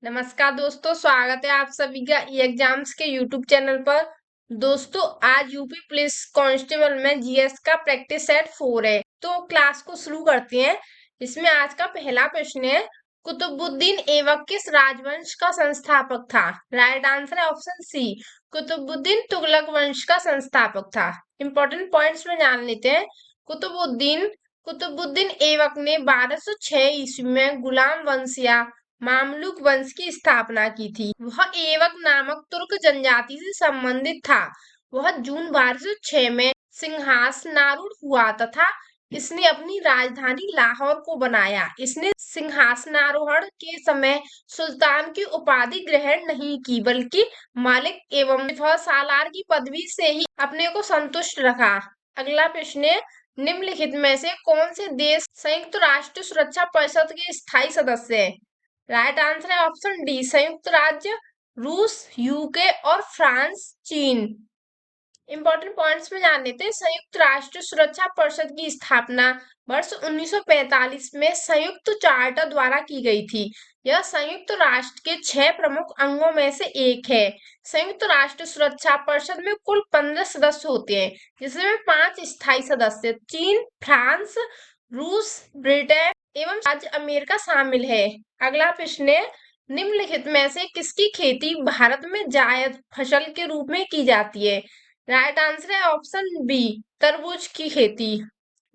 नमस्कार दोस्तों, स्वागत है आप सभी का ई एग्जाम्स के यूट्यूब चैनल पर। दोस्तों, आज यूपी पुलिस कांस्टेबल में जीएस का प्रैक्टिस सेट 4 है। तो क्लास को शुरू करते हैं। इसमें आज का पहला प्रश्न है, कुतुबुद्दीन ऐबक किस राजवंश का संस्थापक था? राइट आंसर है ऑप्शन सी, कुतुबुद्दीन तुगलक वंश का संस्थापक था। इंपॉर्टेंट पॉइंट्स में जान लेते हैं। कुतुबुद्दीन कुतुबुद्दीन ऐबक ने 1206 ईस्वी में गुलाम वंश या मामलुक वंश की स्थापना की थी। वह ऐबक नामक तुर्क जनजाति से संबंधित था। वह जून 1206 में सिंहासनारूढ़ हुआ तथा इसने अपनी राजधानी लाहौर को बनाया। इसने सिंहासनारोहण के समय सुल्तान की उपाधि ग्रहण नहीं की, बल्कि मालिक एवं सालार की पदवी से ही अपने को संतुष्ट रखा। अगला प्रश्न है, निम्नलिखित में से कौन से देश संयुक्त राष्ट्र सुरक्षा परिषद के स्थायी सदस्य हैं? राइट आंसर है ऑप्शन डी, संयुक्त राज्य, रूस, यूके और फ्रांस, चीन। इंपॉर्टेंट पॉइंट्स में जान लेते हैं। संयुक्त राष्ट्र सुरक्षा परिषद की स्थापना वर्ष 1945 में संयुक्त चार्टर द्वारा की गई थी। यह संयुक्त राष्ट्र के 6 प्रमुख अंगों में से एक है। संयुक्त राष्ट्र सुरक्षा परिषद में कुल 15 सदस्य होते हैं, जिसमें 5 स्थायी सदस्य चीन, फ्रांस, रूस, ब्रिटेन एवं राज्य अमेरिका शामिल है। अगला प्रश्न है, निम्नलिखित में से किसकी खेती भारत में जायद फसल के रूप में की जाती है? राइट आंसर है ऑप्शन बी, तरबूज की खेती।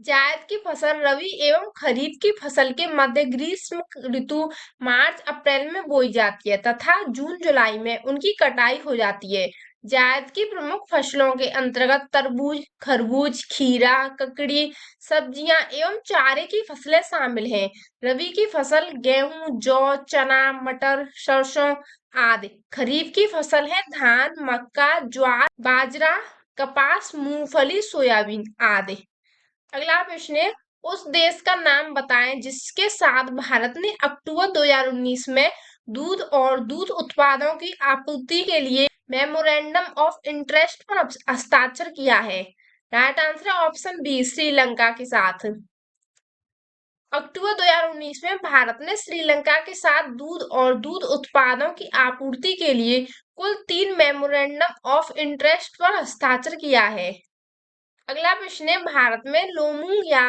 जायद की फसल रबी एवं खरीफ की फसल के मध्य ग्रीष्म ऋतु मार्च अप्रैल में बोई जाती है तथा जून जुलाई में उनकी कटाई हो जाती है। जायद की प्रमुख फसलों के अंतर्गत तरबूज, खरबूज, खीरा, ककड़ी, सब्जियां एवं चारे की फसलें शामिल हैं। रबी की फसल गेहूं, जौ, चना, मटर, सरसों आदि। खरीफ की फसल है धान, मक्का, ज्वार, बाजरा, कपास, मूंगफली, सोयाबीन आदि। अगला प्रश्न है, उस देश का नाम बताएं जिसके साथ भारत ने अक्टूबर 2019 में दूध और दूध उत्पादों की आपूर्ति के लिए मेमोरेंडम ऑफ इंटरेस्ट पर हस्ताक्षर किया है। राइट आंसर है ऑप्शन बी, श्रीलंका के साथ। अक्टूबर 2019 में भारत ने श्रीलंका के साथ दूध और दूध उत्पादों की आपूर्ति के लिए कुल 3 मेमोरेंडम ऑफ इंटरेस्ट पर हस्ताक्षर किया है। अगला प्रश्न है, भारत में लोमूंग या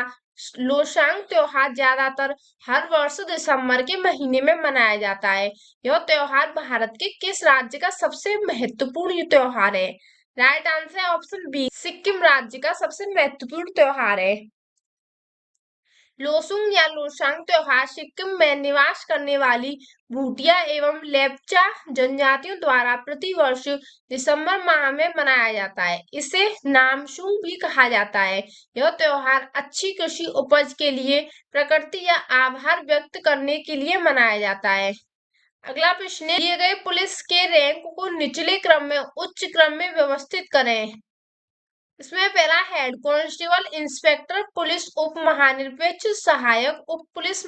लोसांग त्योहार ज्यादातर हर वर्ष दिसंबर के महीने में मनाया जाता है। यह त्योहार भारत के किस राज्य का सबसे महत्वपूर्ण त्योहार है? राइट आंसर है ऑप्शन बी, सिक्किम राज्य का सबसे महत्वपूर्ण त्योहार है। लोसुंग या लोसांग त्योहार सिक्किम में निवास करने वाली भूटिया एवं लेप्चा जनजातियों द्वारा प्रतिवर्ष दिसंबर माह में मनाया जाता है। इसे नामसूंग भी कहा जाता है। यह त्योहार अच्छी कृषि उपज के लिए प्रकृति या आभार व्यक्त करने के लिए मनाया जाता है। अगला प्रश्न है, दिए गए पुलिस के रैंक को निचले क्रम में उच्च क्रम में व्यवस्थित करें। इसमें पहला हेड कांस्टेबल, इंस्पेक्टर, पुलिस उप महानिरीक्षक, सहायक उप पुलिस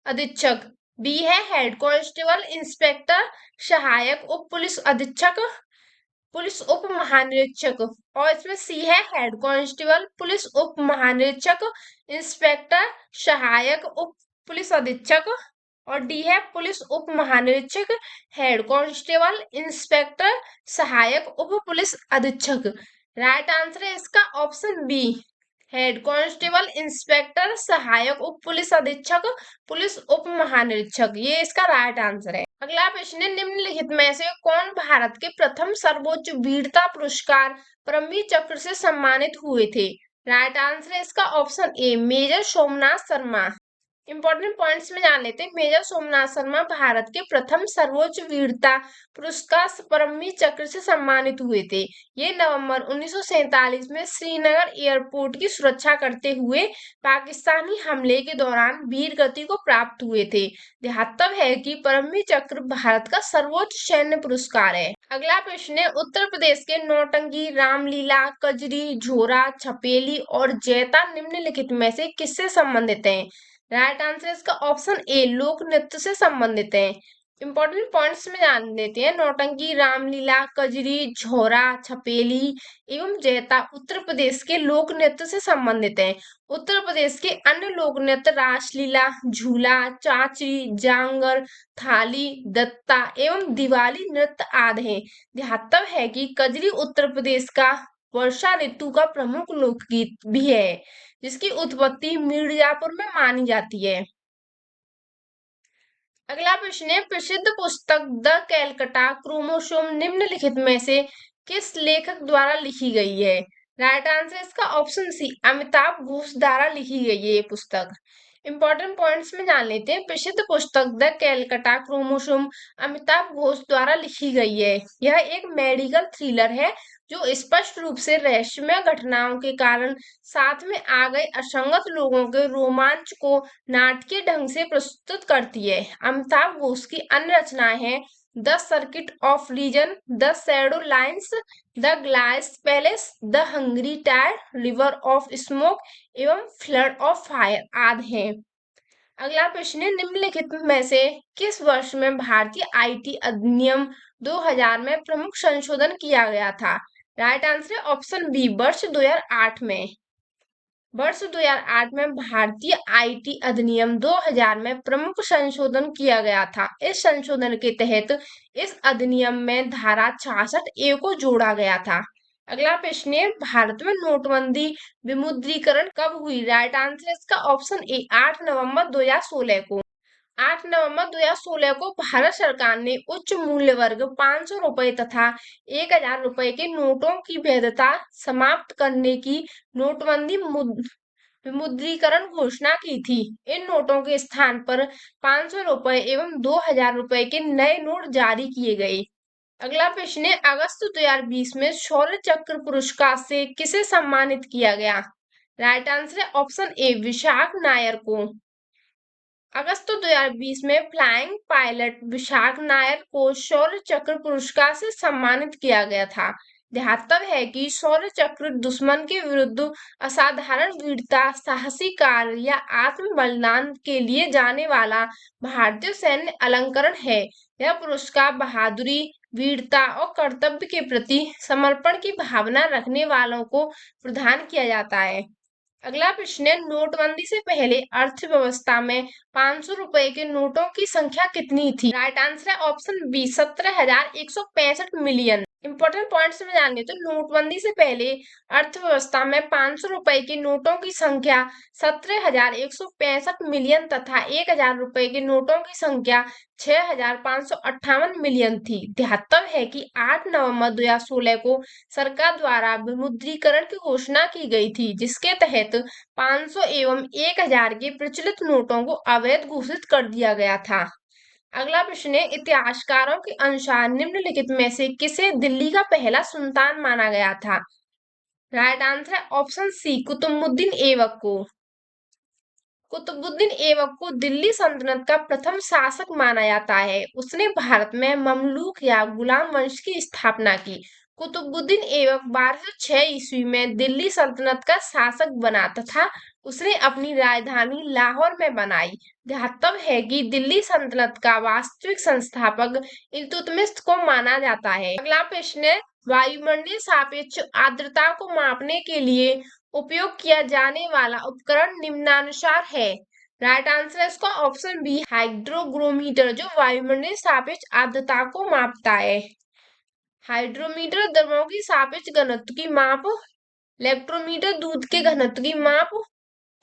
अधीक्षक। बी है हेड कांस्टेबल, इंस्पेक्टर, सहायक उप पुलिस अधीक्षक, पुलिस उप महानिरीक्षक। और इसमें सी है हेड कांस्टेबल, पुलिस उप महानिरीक्षक, इंस्पेक्टर, सहायक उप पुलिस अधीक्षक। और डी है पुलिस उप महानिरीक्षक, हेड कांस्टेबल, इंस्पेक्टर, सहायक उप पुलिस अधीक्षक। राइट आंसर है इसका option B, head constable, inspector, सहायक उप पुलिस अधीक्षक, पुलिस उप महानिरीक्षक। ये इसका राइट आंसर है। अगला प्रश्न है, निम्नलिखित में से कौन भारत के प्रथम सर्वोच्च वीरता पुरस्कार परमवीर चक्र से सम्मानित हुए थे? राइट आंसर है इसका option A, major Somnath Sharma. Important points में जान लेते हैं। मेजर सोमनाथ शर्मा भारत के प्रथम सर्वोच्च वीरता पुरस्कार परमवीर चक्र से सम्मानित हुए थे। ये नवंबर 1947 में श्रीनगर एयरपोर्ट की सुरक्षा करते हुए पाकिस्तानी हमले के दौरान वीर गति को प्राप्त हुए थे। ध्यातव्य है कि परमवीर चक्र भारत का सर्वोच्च सैन्य पुरस्कार है। अगला प्रश्न है, उत्तर प्रदेश के नौटंकी, रामलीला, कजरी, झोरा, छपेली और जैता निम्नलिखित में से किससे संबंधित हैं? राइट आंसर इसका ऑप्शन ए, लोक नृत्य से संबंधित है। इंपॉर्टेंट पॉइंट्स में जान लेते हैं। नौटंकी, रामलीला, कजरी, झोरा, छपेली एवं जैता उत्तर प्रदेश के लोक नृत्य से संबंधित हैं। उत्तर प्रदेश के अन्य लोक नृत्य रासलीला, झूला, चांचरी, जांगर, थाली, दत्ता एवं दिवाली नृत्य आदि हैं। ध्यातव्य है कि कजरी उत्तर प्रदेश का वर्षा ऋतु का प्रमुख लोकगीत भी है, जिसकी उत्पत्ति मिर्जापुर में मानी जाती है। अगला प्रश्न है, प्रसिद्ध पुस्तक द कैलकटा क्रोमोसोम निम्नलिखित में से किस लेखक द्वारा लिखी गई है? राइट आंसर इसका ऑप्शन सी, अमिताभ घोष द्वारा लिखी गई है ये पुस्तक। इंपॉर्टेंट पॉइंट्स में जान लेते हैं। प्रसिद्ध पुस्तक the Calcutta chromosome Amitabh Ghosh द्वारा लिखी गई है। यह एक मेडिकल थ्रिलर है जो स्पष्ट रूप से रहस्यमय घटनाओं के कारण साथ में आ गए असंगत लोगों के रोमांच को नाटकीय ढंग से प्रस्तुत करती है। अमिताभ घोष की अन्य रचनाएं हैं the circle of reason, the shadow lines, the glass palace, the hungry tide, river of smoke एवं फ्लड ऑफ फायर आदि हैं। अगला प्रश्न है, निम्नलिखित में से किस वर्ष में भारतीय आईटी अधिनियम 2000 में प्रमुख संशोधन किया गया था? राइट आंसर है ऑप्शन बी, वर्ष 2008 में। वर्ष 2008 में भारतीय आईटी अधिनियम 2000 में प्रमुख संशोधन किया गया था। इस संशोधन के तहत इस अधिनियम में धारा 66A को जोड़ा गया था। अगला प्रश्न है, भारत में नोटबंदी विमुद्रीकरण कब हुई? राइट आंसर इसका ऑप्शन ए, 8 नवंबर 2016 को। 8 नवंबर 2016 को भारत सरकार ने उच्च मूल्य वर्ग 500 रुपए तथा 1000 रुपए के नोटों की वैधता समाप्त करने की नोटबंदी विमुद्रीकरण घोषणा की थी। इन नोटों के स्थान पर 500 रुपए एवं 2000 रुपए के नए नोट जारी किए गए। अगला प्रश्न है, अगस्त 2020 में शौर्य चक्र पुरस्कार से किसे सम्मानित किया गया? राइट आंसर है ऑप्शन ए, विशाख नायर को। अगस्त 2020 में फ्लाइंग पायलट विशाख नायर को शौर्य चक्र पुरस्कार से सम्मानित किया गया था। ध्यातव्य है कि शौर्य चक्र दुश्मन के विरुद्ध असाधारण वीरता, साहसी कार्य या आत्म बलिदान के लिए जाने वाला भारतीय सैन्य अलंकरण है। यह पुरस्कार बहादुरी, वीरता और कर्तव्य के प्रति समर्पण की भावना रखने वालों को प्रदान किया जाता है। अगला प्रश्न है, नोटबंदी से पहले अर्थव्यवस्था में 500 रुपए के नोटों की संख्या कितनी थी? राइट आंसर है option B, 17,165 million. Important points में जानिए तो नोटबंदी से पहले अर्थव्यवस्था में 500 रुपए के नोटों की संख्या 17,165 मिलियन तथा 1000 रुपए के नोटों की संख्या 6,558 मिलियन थी। ध्यातव्य है कि 8 नवंबर 2016 को सरकार द्वारा विमुद्रीकरण की घोषणा की गई थी, जिसके तहत 500 एवं 1000 के प्रचलित नोटों को अवैध घोषित कर दिया गया था। अगला प्रश्न है, इतिहासकारों के अनुसार निम्नलिखित में से किसे दिल्ली का पहला सुल्तान माना गया था? राइट आंसर है ऑप्शन सी, कुतुबुद्दीन ऐबक को। कुतुबुद्दीन ऐबक को दिल्ली सल्तनत का प्रथम शासक माना जाता है। उसने भारत में ममलूक या गुलाम वंश की स्थापना की। कुतुबुद्दीन ऐबक 1206 ईस्वी में दिल्ली सल्तनत का शासक बना तथा उसने अपनी राजधानी लाहौर में बनाई। ध्यातव्य है कि दिल्ली सल्तनत का वास्तविक संस्थापक इल्तुतमिश को माना जाता है। अगला प्रश्न है, वायुमंडलीय सापेक्ष आर्द्रता को मापने के लिए उपयोग किया जाने वाला उपकरण निम्नानुसार है। राइट आंसर है इसका ऑप्शन बी, हाइड्रोग्रोमीटर, जो वायुमंडलीय सापेक्ष आर्द्रता को मापता है। हाइड्रोमीटर द्रवों की सापेक्ष घनत्व की माप, इलेक्ट्रोमीटर दूध के घनत्व की माप,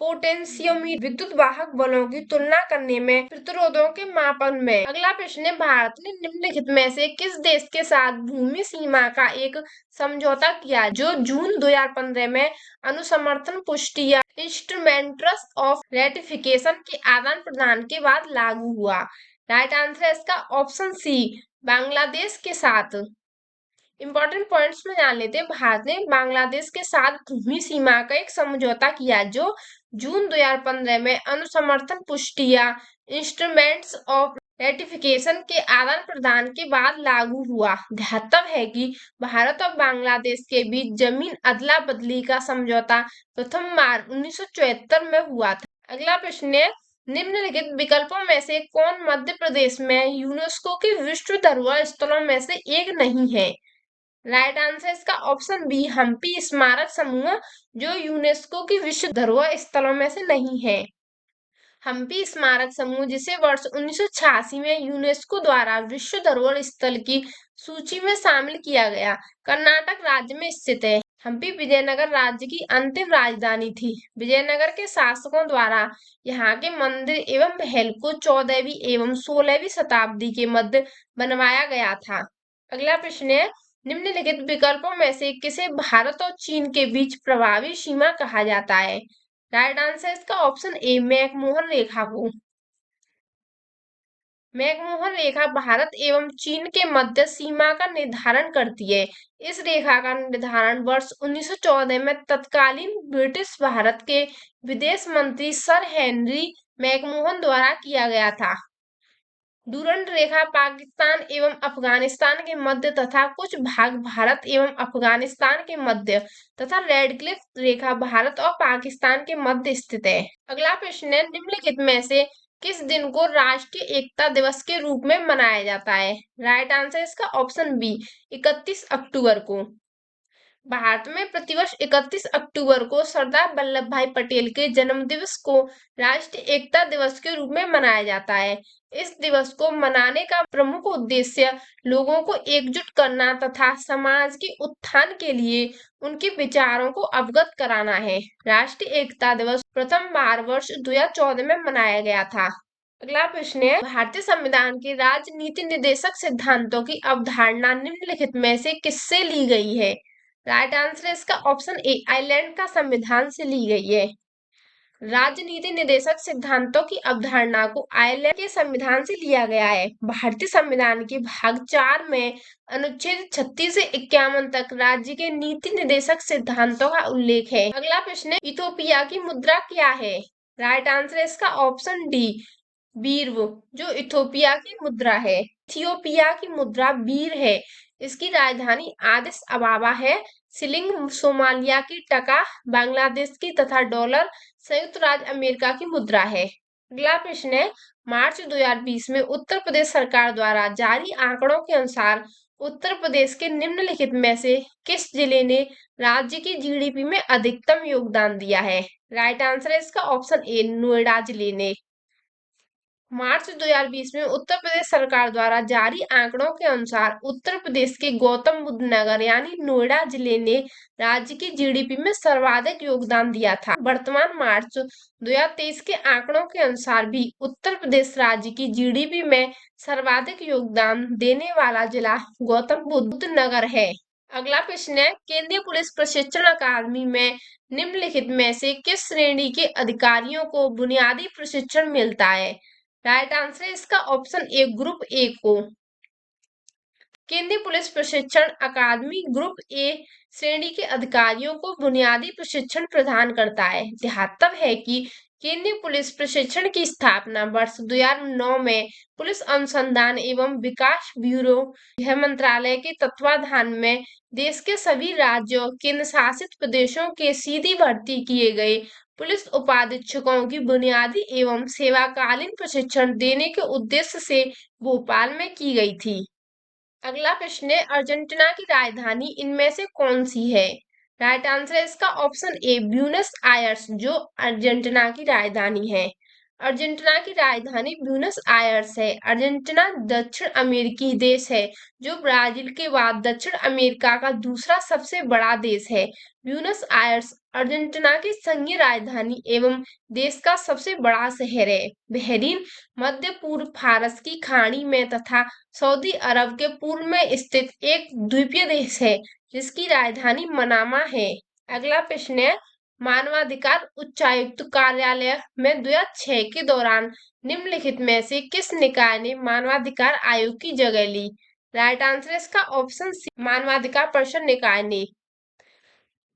पोटेंशियोमीटर विद्युत वाहक बलों की तुलना करने में, प्रतिरोधों के मापन में। अगला प्रश्न है, भारत ने निम्नलिखित में से किस देश के साथ भूमि सीमा का एक समझौता किया जो जून 2015 में अनुसमर्थन पुष्टि या इंस्ट्रूमेंट्स ऑफ रेटिफिकेशन के आदान प्रदान के बाद लागू हुआ? राइट आंसर है इसका ऑप्शन सी, बांग्लादेश के साथ। इंपॉर्टेंट पॉइंट्स में जान लेते हैं। भारत ने बांग्लादेश के साथ भूमि सीमा का एक समझौता किया जो जून 2015 में अनुसमर्थन पुष्टि या इंस्ट्रूमेंट्स ऑफ रेटिफिकेशन के आदान प्रदान के बाद लागू हुआ। ध्यातव्य है कि भारत और बांग्लादेश के बीच जमीन अदला बदली का समझौता प्रथम बार 1974 में हुआ था। अगला प्रश्न है, निम्नलिखित विकल्पों में से कौन मध्य प्रदेश में यूनेस्को के विश्व धरोहर स्थलों में से एक नहीं है? राइट आंसर इसका ऑप्शन बी, हम्पी स्मारक समूह जो यूनेस्को की विश्व धरोहर स्थलों में से नहीं है। हम्पी स्मारक समूह जिसे वर्ष 1986 में यूनेस्को द्वारा विश्व धरोहर स्थल की सूची में शामिल किया गया, कर्नाटक राज्य में स्थित है। हम्पी विजयनगर राज्य की अंतिम राजधानी थी। विजयनगर के शासकों द्वारा यहाँ के मंदिर एवं महल को 14वीं एवं 16वीं शताब्दी के मध्य बनवाया गया था। अगला प्रश्न है, निम्नलिखित विकल्पों में से किसे भारत और चीन के बीच प्रभावी सीमा कहा जाता है? राइट आंसर इसका ऑप्शन ए, मैकमोहन रेखा को। मैकमोहन रेखा भारत एवं चीन के मध्य सीमा का निर्धारण करती है। इस रेखा का निर्धारण वर्ष 1914 में तत्कालीन ब्रिटिश भारत के विदेश मंत्री सर हेनरी मैकमोहन द्वारा किया गया था। डूरंड रेखा पाकिस्तान एवं अफगानिस्तान के मध्य तथा कुछ भाग भारत एवं अफगानिस्तान के मध्य तथा रेड क्लिफ रेखा भारत और पाकिस्तान के मध्य स्थित है। अगला प्रश्न है, निम्नलिखित में से किस दिन को राष्ट्रीय एकता दिवस के रूप में मनाया जाता है? राइट आंसर इसका ऑप्शन बी, 31 अक्टूबर को। भारत में प्रतिवर्ष 31 अक्टूबर को सरदार वल्लभ भाई पटेल के जन्म दिवस को राष्ट्रीय एकता दिवस के रूप में मनाया जाता है। इस दिवस को मनाने का प्रमुख उद्देश्य लोगों को एकजुट करना तथा समाज के उत्थान के लिए उनके विचारों को अवगत कराना है। राष्ट्रीय एकता दिवस प्रथम बार वर्ष 2014 में मनाया गया था। अगला प्रश्न है, भारतीय संविधान के राजनीति निर्देशक सिद्धांतों की अवधारणा निम्नलिखित में से किससे ली गई है? राइट आंसर इसका ऑप्शन ए, आयरलैंड का संविधान से ली गई है। राजनीति निर्देशक सिद्धांतों की अवधारणा को आयरलैंड के संविधान से लिया गया है। भारतीय संविधान के भाग 4 में अनुच्छेद 36 से 51 तक राज्य के नीति निर्देशक सिद्धांतों का उल्लेख है। अगला प्रश्न है, इथोपिया की मुद्रा क्या है? राइट आंसर इसका ऑप्शन डी, बीर, जो इथोपिया की मुद्रा है। इथियोपिया की मुद्रा बीर है। इसकी राजधानी आदिस अबाबा है। शिलिंग सोमालिया की टका, बांग्लादेश की तथा डॉलर संयुक्त राज्य अमेरिका की मुद्रा है। अगला प्रश्न है, मार्च 2020 में उत्तर प्रदेश सरकार द्वारा जारी आंकड़ों के अनुसार उत्तर प्रदेश के निम्नलिखित में से किस जिले ने राज्य की जीडीपी में अधिकतम योगदान दिया है? राइट आंसर है इसका ऑप्शन ए, नोएडा जिले ने। मार्च 2020 में उत्तर प्रदेश सरकार द्वारा जारी आंकड़ों के अनुसार उत्तर प्रदेश के गौतम बुद्ध नगर यानी नोएडा जिले ने राज्य की जीडीपी में सर्वाधिक योगदान दिया था। वर्तमान मार्च 2023 के आंकड़ों के अनुसार भी उत्तर प्रदेश राज्य की जीडीपी में सर्वाधिक योगदान देने वाला जिला गौतम बुद्ध नगर है। अगला प्रश्न है, केंद्रीय पुलिस प्रशिक्षण अकादमी में निम्नलिखित में से किस श्रेणी के अधिकारियों को बुनियादी प्रशिक्षण मिलता है? राइट आंसर है इसका ऑप्शन ए, ग्रुप ए को। केंद्रीय पुलिस प्रशिक्षण अकादमी ग्रुप ए श्रेणी के अधिकारियों को बुनियादी प्रशिक्षण प्रदान करता है। ध्यातव्य है कि केंद्रीय पुलिस प्रशिक्षण की स्थापना वर्ष 2009 में पुलिस अनुसंधान एवं विकास ब्यूरो, गृह मंत्रालय के तत्वाधान में देश के सभी राज्यों, केंद्र शासित प्रदेशों के सीधी भर्ती किए गए पुलिस उपाधीक्षकों की बुनियादी एवं सेवाकालीन प्रशिक्षण देने के उद्देश्य से भोपाल में की गई थी। अगला प्रश्न है, अर्जेंटीना की राजधानी इनमें से कौन सी है? राइट आंसर है इसका ऑप्शन ए, ब्यूनस आयर्स, जो अर्जेंटीना की राजधानी है। अर्जेंटीना की राजधानी ब्यूनस आयर्स है। अर्जेंटीना दक्षिण अमेरिकी देश है जो ब्राजील के बाद दक्षिण अमेरिका का दूसरा सबसे बड़ा देश है। ब्यूनस आयर्स अर्जेंटीना की संघीय राजधानी एवं देश का सबसे बड़ा शहर है। बहरीन मध्य पूर्व फारस की खाड़ी में तथा सऊदी अरब के पूर्व में स्थित एक द्वीपीय देश है जिसकी राजधानी मनामा है। अगला प्रश्न है, मानवाधिकार उच्चायुक्त कार्यालय में 2006 के दौरान निम्नलिखित में से किस निकाय ने मानवाधिकार आयोग की जगह ली? राइट आंसर इसका ऑप्शन सी, मानवाधिकार परिषद निकाय ने।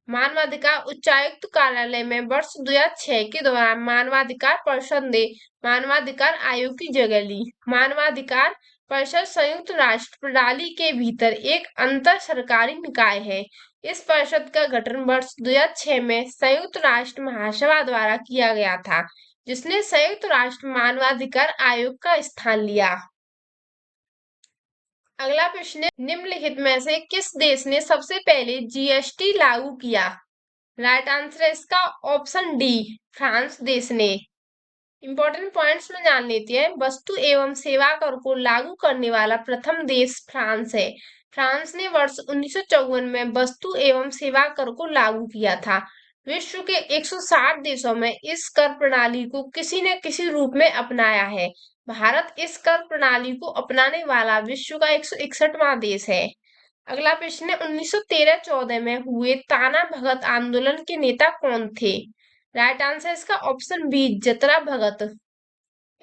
मानवाधिकार उच्चायुक्त कार्यालय में वर्ष 2006 के दौरान मानवाधिकार परिषद ने मानवाधिकार आयोग की जगह ली। मानवाधिकार परिषद संयुक्त राष्ट्र प्रणाली के भीतर एक अंतर सरकारी निकाय है। इस परिषद का गठन वर्ष 2006 में संयुक्त राष्ट्र महासभा द्वारा किया गया था। जिसने संयुक्त राष्ट्र मानवाधिकार आयोग का स्थान लिया। अगला प्रश्न है, निम्नलिखित में से किस देश ने सबसे पहले जीएसटी लागू किया? राइट आंसर है इसका ऑप्शन डी, फ्रांस देश ने। इंपॉर्टेंट पॉइंट्स में जान लेते हैं। वस्तु एवं सेवा कर को लागू करने वाला प्रथम देश फ्रांस है। फ्रांस ने वर्ष 1954 में वस्तु एवं सेवा कर को लागू किया था। विश्व के 160 देशों में इस कर प्रणाली को किसी न किसी रूप में अपनाया है। भारत इस कर प्रणाली को अपनाने वाला विश्व का 161वां देश है। अगला प्रश्न है, 1913-14 में हुए ताना भगत आंदोलन के नेता कौन थे? राइट आंसर इसका ऑप्शन बी, जतरा भगत।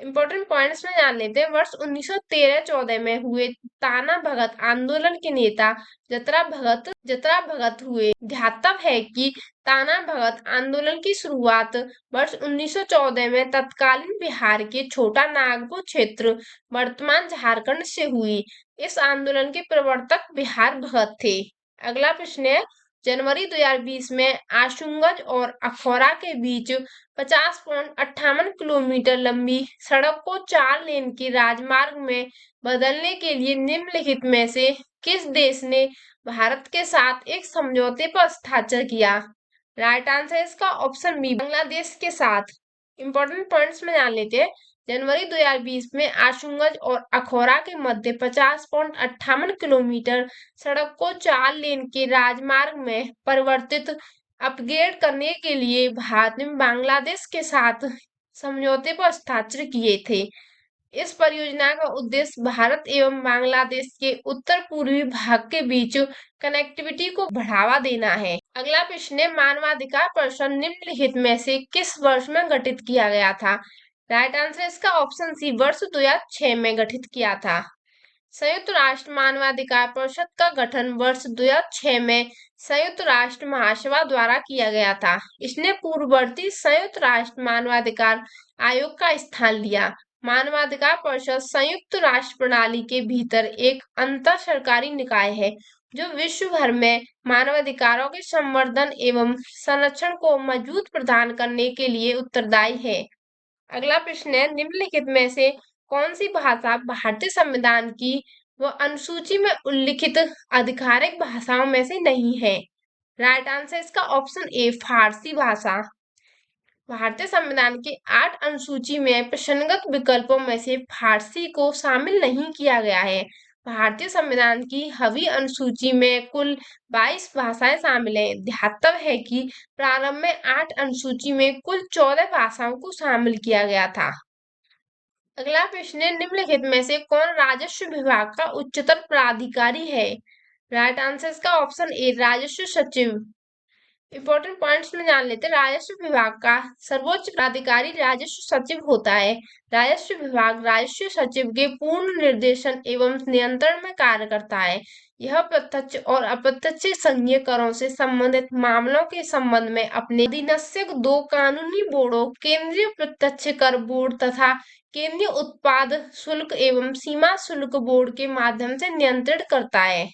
इंपॉर्टेंट पॉइंट्स में जान लेते हैं। वर्ष 1913-14 में हुए ताना भगत आंदोलन के नेता जतरा भगत हुए। ध्यातव्य है कि ताना भगत आंदोलन की शुरुआत वर्ष 1914 में तत्कालीन बिहार के छोटा नागपुर क्षेत्र, वर्तमान झारखंड से हुई। इस आंदोलन के प्रवर्तक बिहार भगत थे। अगला प्रश्न है, जनवरी 2020 में आशुगंज और अखौरा के बीच 50.58 किलोमीटर लंबी सड़क को 4 लेन के राजमार्ग में बदलने के लिए निम्नलिखित में से किस देश ने भारत के साथ एक समझौते पर हस्ताक्षर किया? राइट आंसर इसका ऑप्शन बी, बांग्लादेश के साथ। इंपॉर्टेंट पॉइंट्स में जान लेते हैं। जनवरी 2020 में आशुगंज और अखौरा के मध्य 50.58 किलोमीटर सड़क को 4 लेन के राजमार्ग में परिवर्तित अपग्रेड करने के लिए भारत ने बांग्लादेश के साथ समझौते पर हस्ताक्षर किए थे। इस परियोजना का उद्देश्य भारत एवं बांग्लादेश के उत्तर पूर्वी भाग के बीच कनेक्टिविटी को बढ़ावा देना है। अगला प्रश्न है, मानवाधिकार परिषद निम्नलिखित में से किस वर्ष में गठित किया गया था? राइट आंसर इसका ऑप्शन सी, वर्ष 2006 में गठित किया था। संयुक्त राष्ट्र मानवाधिकार परिषद का गठन वर्ष 2006 में संयुक्त राष्ट्र महासभा द्वारा किया गया था। इसने पूर्ववर्ती संयुक्त राष्ट्र मानवाधिकार आयोग का स्थान लिया। मानवाधिकार परिषद संयुक्त राष्ट्र प्रणाली के भीतर एक अंतर सरकारी निकाय है जो विश्व भर में मानवाधिकारों के संवर्धन एवं संरक्षण को मजबूत प्रदान करने के लिए उत्तरदायी है। अगला प्रश्न है, निम्नलिखित में से कौन सी भाषा भारतीय संविधान की व अनुसूची में उल्लिखित आधिकारिक भाषाओं में से नहीं है? राइट आंसर इसका ऑप्शन ए, फारसी भाषा। भारतीय संविधान के 8 अनुसूची में प्रसंगत विकल्पों में से फारसी को शामिल नहीं किया गया है। भारतीय संविधान की हवी अनुसूची में कुल 22 भाषाएं शामिल हैं। ध्यातव्य है कि प्रारंभ में 8 अनुसूची में कुल 14 भाषाओं को शामिल किया गया था। अगला प्रश्न है, निम्नलिखित में से कौन राजस्व विभाग का उच्चतर प्राधिकारी है? राइट आंसर इसका ऑप्शन ए, राजस्व सचिव। इंपॉर्टेंट पॉइंट्स में जान लेते हैं। राजस्व विभाग का सर्वोच्च प्राधिकारी राजस्व सचिव होता है। राजस्व विभाग राजस्व सचिव के पूर्ण निर्देशन एवं नियंत्रण में कार्य करता है। यह प्रत्यक्ष और अप्रत्यक्ष संघीय करों से संबंधित मामलों के संबंध में अपने अधीनस्थ 2 कानूनी बोर्डों, केंद्रीय प्रत्यक्ष कर बोर्ड तथा केंद्रीय उत्पाद शुल्क एवं सीमा शुल्क बोर्ड के माध्यम से नियंत्रित करता है।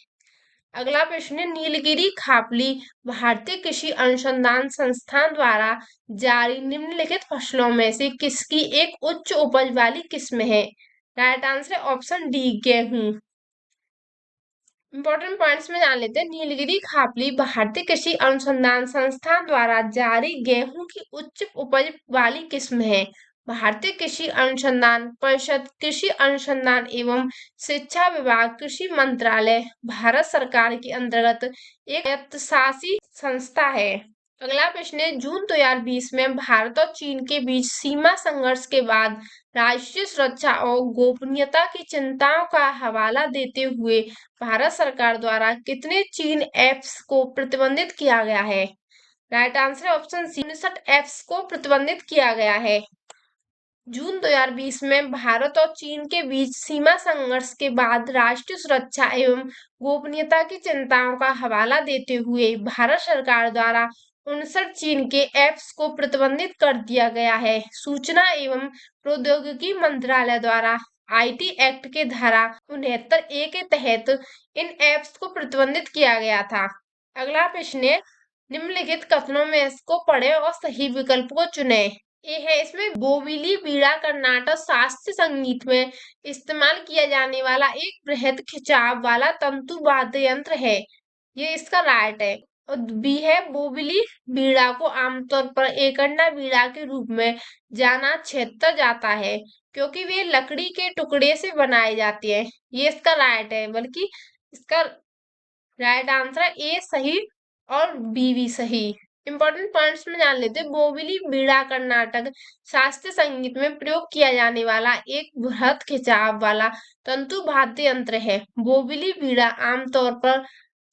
अगला प्रश्न है, नीलगिरी खापली भारतीय कृषि अनुसंधान संस्थान द्वारा जारी निम्नलिखित फसलों में से किसकी एक उच्च उपज वाली किस्म है? राइट आंसर ऑप्शन डी, गेहूं। इंपॉर्टेंट पॉइंट्स में जान लेते हैं। नीलगिरी खापली भारतीय कृषि अनुसंधान संस्थान द्वारा जारी गेहूं की उच्च उपज वाली किस्म है। भारतीय कृषि अनुसंधान परिषद कृषि अनुसंधान एवं शिक्षा विभाग, कृषि मंत्रालय, भारत सरकार के अंतर्गत एक स्वायत्तशासी संस्था है। अगला प्रश्न है, जून 2020 में भारत और चीन के बीच सीमा संघर्ष के बाद राष्ट्रीय सुरक्षा और गोपनीयता की चिंताओं का हवाला देते हुए भारत सरकार द्वारा कितने चीन ऐप्स को प्रतिबंधित किया गया है? Right answer option C, 59 apps को प्रतिबंधित किया गया है। जून 2020 में भारत और चीन के बीच सीमा संघर्ष के बाद राष्ट्रीय सुरक्षा एवं गोपनीयता की चिंताओं का हवाला देते हुए भारत सरकार द्वारा 59 चीन के ऐप्स को प्रतिबंधित कर दिया गया है। सूचना एवं प्रौद्योगिकी मंत्रालय द्वारा आईटी एक्ट के धारा 69A के तहत इन ऐप्स को प्रतिबंधित किया गया था। अगला प्रश्न है, निम्नलिखित कथनों में इसको पढ़े और सही विकल्प को चुने। ये है इसमें बोबिली बीड़ा कर्नाटक शास्त्रीय संगीत में इस्तेमाल किया जाने वाला एक बृहद खिंचाव वाला तंतु वाद्य यंत्र है। ये इसका राइट है। और बी है बोबिली बीड़ा को आमतौर पर एकंडा बीड़ा के रूप में जाना छेदता जाता है क्योंकि वे लकड़ी के टुकड़े से बनाए जाते हैं। ये इसका राइट है, बल्कि इसका राइट आंसर ए सही और बी भी सही। इंपॉर्टेंट पॉइंट्स में जान लेते हैं। बोबिली बीड़ा कर्नाटक शास्त्रीय संगीत में प्रयोग किया जाने वाला एक बृहद खिंचाव वाला तंतु वाद्य यंत्र है। बोबिली बीड़ा आमतौर पर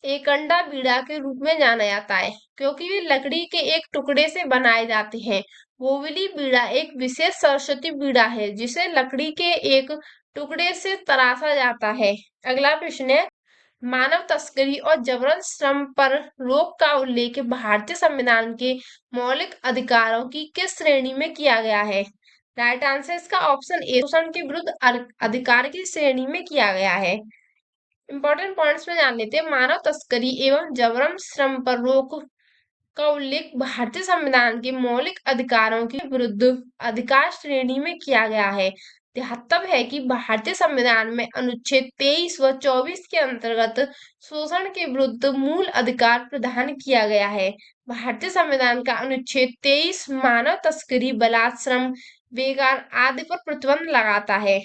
एकंडा बीड़ा के रूप में जाना जाता है क्योंकि वे लकड़ी के एक टुकड़े से बनाए जाते हैं। बोबिली बीड़ा एक विशेष सरस्वती बीड़ा है जिसे लकड़ी के एक टुकड़े से तराशा जाता है। अगला प्रश्न है, मानव तस्करी और जबरन श्रम पर रोक का उल्लेख भारतीय संविधान के मौलिक अधिकारों की किस श्रेणी में किया गया है? राइट आंसर इसका ऑप्शन ए शोषण के विरुद्ध अधिकार की श्रेणी में किया गया है। इंपॉर्टेंट पॉइंट्स में जान लेते हैं। मानव तस्करी एवं जबरन श्रम पर रोक का उल्लेख भारतीय संविधान के मौलिक अधिकारों के विरुद्ध अधिकार श्रेणी में किया गया है। ध्यातव्य है कि भारतीय संविधान में अनुच्छेद 23 व 24 के अंतर्गत शोषण के विरुद्ध मूल अधिकार प्रदान किया गया है। भारतीय संविधान का अनुच्छेद 23 मानव तस्करी, बलात्श्रम, बेगार आदि पर प्रतिबंध लगाता है।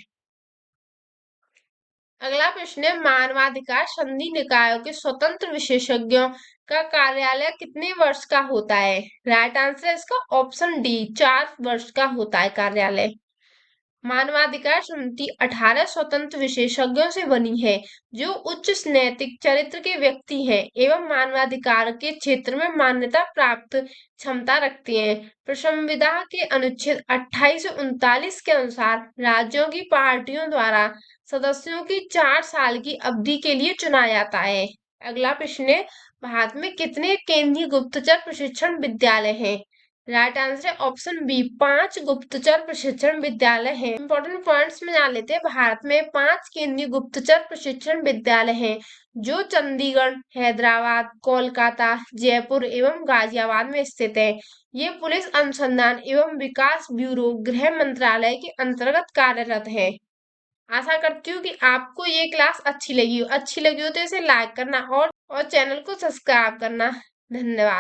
अगला प्रश्न है, मानवाधिकार संधि निकायों के स्वतंत्र विशेषज्ञों का कार्यालय कितने वर्ष का होता है? राइट आंसर है इसका ऑप्शन डी 4 वर्ष का होता है कार्यालय। मानवाधिकार समिति 18 स्वतंत्र विशेषज्ञों से बनी है जो उच्च नैतिक चरित्र के व्यक्ति हैं एवं मानवाधिकार के क्षेत्र में मान्यता प्राप्त क्षमता रखते हैं। संविदा के अनुच्छेद 28 से 39 के अनुसार राज्यों की पार्टियों द्वारा सदस्यों की 4 साल की अवधि के लिए चुना जाता है। अगला प्रश्न है, भारत में कितने केंद्रीय गुप्तचर प्रशिक्षण विद्यालय हैं? राइट आंसर है ऑप्शन बी 5 गुप्तचर प्रशिक्षण विद्यालय हैं। इंपॉर्टेंट पॉइंट्स में जान लेते हैं। भारत में 5 केंद्रीय गुप्तचर प्रशिक्षण विद्यालय हैं जो चंडीगढ़, हैदराबाद, कोलकाता, जयपुर एवं गाजियाबाद में स्थित है। ये पुलिस अनुसंधान एवं विकास ब्यूरो, गृह मंत्रालय के अंतर्गत कार्यरत है। आशा करती हूँ कि आपको ये क्लास अच्छी लगी हो तो इसे लाइक करना और चैनल को सब्सक्राइब करना। धन्यवाद।